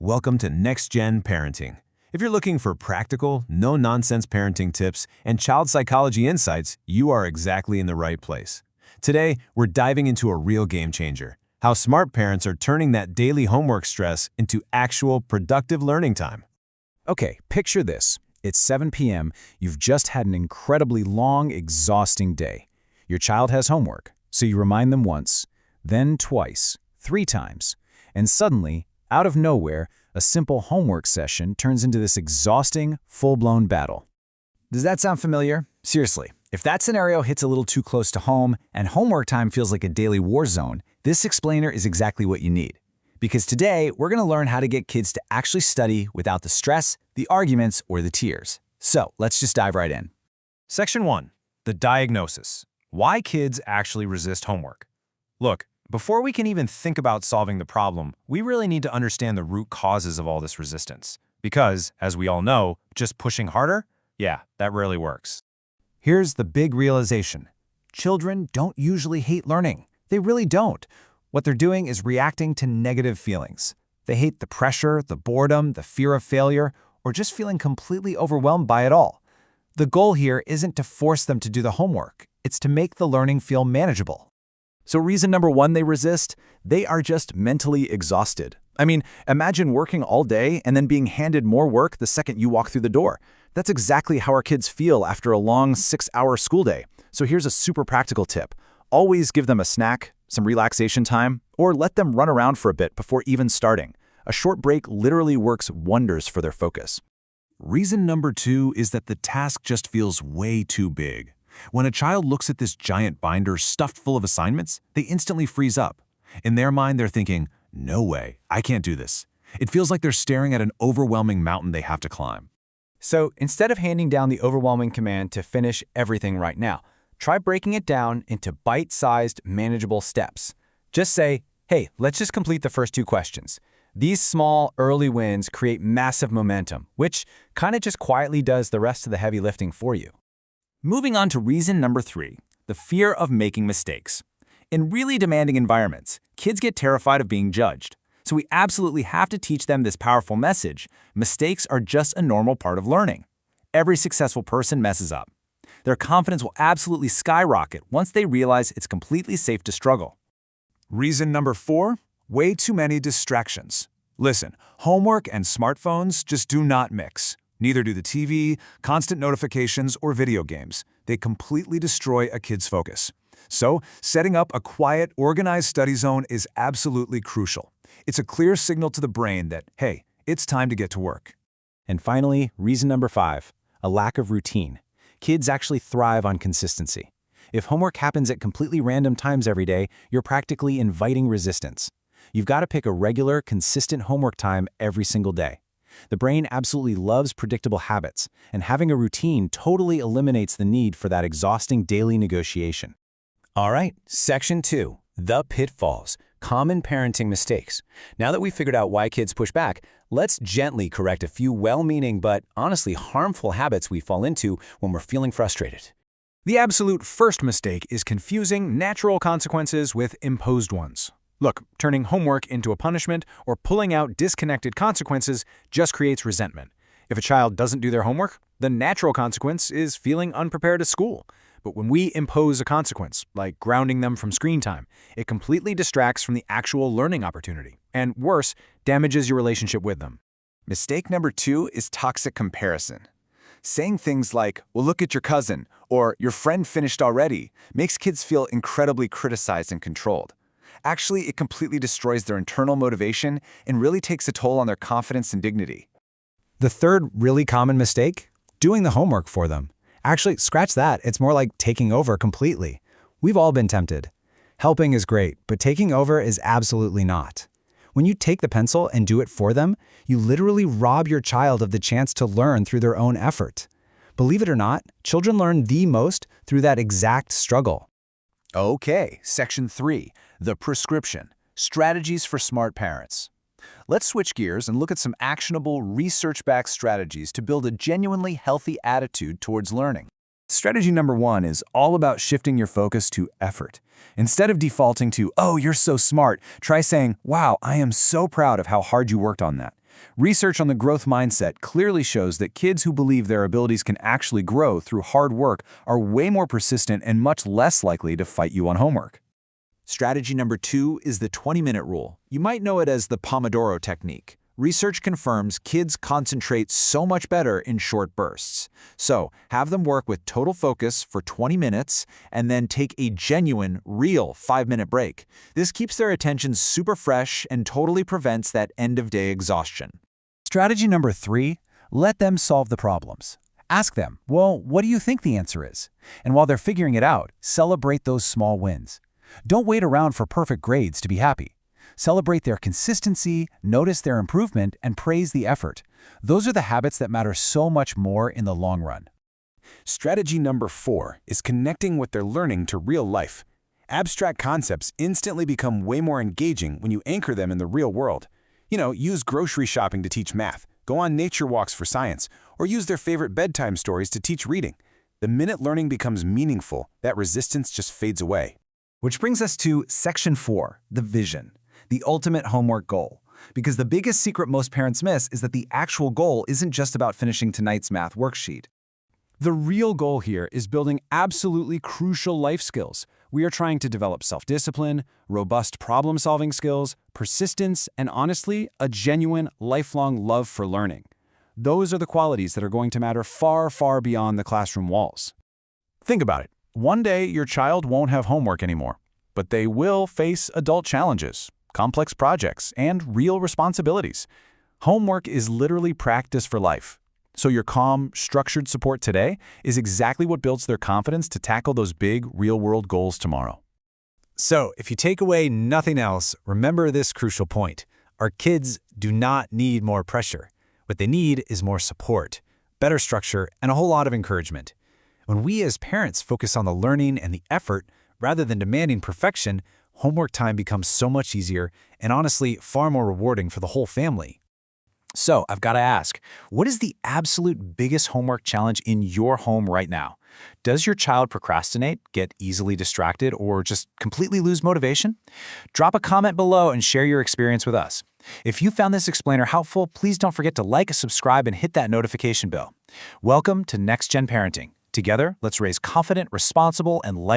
Welcome to Next Gen Parenting. If you're looking for practical, no-nonsense parenting tips and child psychology insights, you are exactly in the right place. Today, we're diving into a real game changer, how smart parents are turning that daily homework stress into actual productive learning time. Okay, picture this. It's 7 p.m. You've just had an incredibly long, exhausting day. Your child has homework, so you remind them once, then twice, 3 times, and suddenly, out of nowhere, a simple homework session turns into this exhausting, full-blown battle. Does that sound familiar? Seriously, if that scenario hits a little too close to home and homework time feels like a daily war zone, this explainer is exactly what you need. Because today, we're going to learn how to get kids to actually study without the stress, the arguments, or the tears. So, let's just dive right in. Section 1. The diagnosis. Why kids actually resist homework. Look, before we can even think about solving the problem, we really need to understand the root causes of all this resistance. Because, as we all know, just pushing harder? Yeah, that rarely works. Here's the big realization. Children don't usually hate learning. They really don't. What they're doing is reacting to negative feelings. They hate the pressure, the boredom, the fear of failure, or just feeling completely overwhelmed by it all. The goal here isn't to force them to do the homework. It's to make the learning feel manageable. So reason number 1 they resist, they are just mentally exhausted. I mean, imagine working all day and then being handed more work the second you walk through the door. That's exactly how our kids feel after a long 6-hour school day. So here's a super practical tip. Always give them a snack, some relaxation time, or let them run around for a bit before even starting. A short break literally works wonders for their focus. Reason number 2 is that the task just feels way too big. When a child looks at this giant binder stuffed full of assignments, they instantly freeze up. In their mind, they're thinking, no way, I can't do this. It feels like they're staring at an overwhelming mountain they have to climb. So instead of handing down the overwhelming command to finish everything right now, try breaking it down into bite-sized, manageable steps. Just say, hey, let's just complete the first 2 questions. These small, early wins create massive momentum, which kind of just quietly does the rest of the heavy lifting for you. Moving on to reason number 3, the fear of making mistakes. In really demanding environments, kids get terrified of being judged. So we absolutely have to teach them this powerful message. Mistakes are just a normal part of learning. Every successful person messes up. Their confidence will absolutely skyrocket once they realize it's completely safe to struggle. Reason number 4, way too many distractions. Listen, homework and smartphones just do not mix. Neither do the TV, constant notifications, or video games. They completely destroy a kid's focus. So, setting up a quiet, organized study zone is absolutely crucial. It's a clear signal to the brain that, hey, it's time to get to work. And finally, reason number 5, a lack of routine. Kids actually thrive on consistency. If homework happens at completely random times every day, you're practically inviting resistance. You've got to pick a regular, consistent homework time every single day. The brain absolutely loves predictable habits, and having a routine totally eliminates the need for that exhausting daily negotiation. All right, Section 2, the pitfalls, common parenting mistakes. Now that we've figured out why kids push back, let's gently correct a few well-meaning but honestly harmful habits we fall into when we're feeling frustrated. The absolute first mistake is confusing natural consequences with imposed ones. Look, turning homework into a punishment or pulling out disconnected consequences just creates resentment. If a child doesn't do their homework, the natural consequence is feeling unprepared at school. But when we impose a consequence, like grounding them from screen time, it completely distracts from the actual learning opportunity, and worse, damages your relationship with them. Mistake number 2 is toxic comparison. Saying things like, well, look at your cousin, or your friend finished already, makes kids feel incredibly criticized and controlled. Actually, it completely destroys their internal motivation and really takes a toll on their confidence and dignity. The third really common mistake? Doing the homework for them. Actually, scratch that. It's more like taking over completely. We've all been tempted. Helping is great, but taking over is absolutely not. When you take the pencil and do it for them, you literally rob your child of the chance to learn through their own effort. Believe it or not, children learn the most through that exact struggle. Okay, Section 3, the prescription, strategies for smart parents. Let's switch gears and look at some actionable, research-backed strategies to build a genuinely healthy attitude towards learning. Strategy number 1 is all about shifting your focus to effort. Instead of defaulting to, oh, you're so smart, try saying, wow, I am so proud of how hard you worked on that. Research on the growth mindset clearly shows that kids who believe their abilities can actually grow through hard work are way more persistent and much less likely to fight you on homework. Strategy number 2 is the 20-minute rule. You might know it as the Pomodoro technique. Research confirms kids concentrate so much better in short bursts. So, have them work with total focus for 20 minutes and then take a genuine, real 5-minute break. This keeps their attention super fresh and totally prevents that end-of-day exhaustion. Strategy number 3, let them solve the problems. Ask them, well, what do you think the answer is? And while they're figuring it out, celebrate those small wins. Don't wait around for perfect grades to be happy. Celebrate their consistency, notice their improvement, and praise the effort. Those are the habits that matter so much more in the long run. Strategy number 4 is connecting what they're learning to real life. Abstract concepts instantly become way more engaging when you anchor them in the real world. Use grocery shopping to teach math, go on nature walks for science, or use their favorite bedtime stories to teach reading. The minute learning becomes meaningful, that resistance just fades away. Which brings us to Section 4, the vision. The ultimate homework goal. Because the biggest secret most parents miss is that the actual goal isn't just about finishing tonight's math worksheet. The real goal here is building absolutely crucial life skills. We are trying to develop self-discipline, robust problem-solving skills, persistence, and honestly, a genuine, lifelong love for learning. Those are the qualities that are going to matter far, far beyond the classroom walls. Think about it. One day, your child won't have homework anymore, but they will face adult challenges, complex projects, and real responsibilities. Homework is literally practice for life. So your calm, structured support today is exactly what builds their confidence to tackle those big, real-world goals tomorrow. So, if you take away nothing else, remember this crucial point. Our kids do not need more pressure. What they need is more support, better structure, and a whole lot of encouragement. When we as parents focus on the learning and the effort, rather than demanding perfection, homework time becomes so much easier and honestly far more rewarding for the whole family. So, I've got to ask, what is the absolute biggest homework challenge in your home right now? Does your child procrastinate, get easily distracted, or just completely lose motivation? Drop a comment below and share your experience with us. If you found this explainer helpful, please don't forget to like, subscribe, and hit that notification bell. Welcome to Next Gen Parenting. Together, let's raise confident, responsible, and life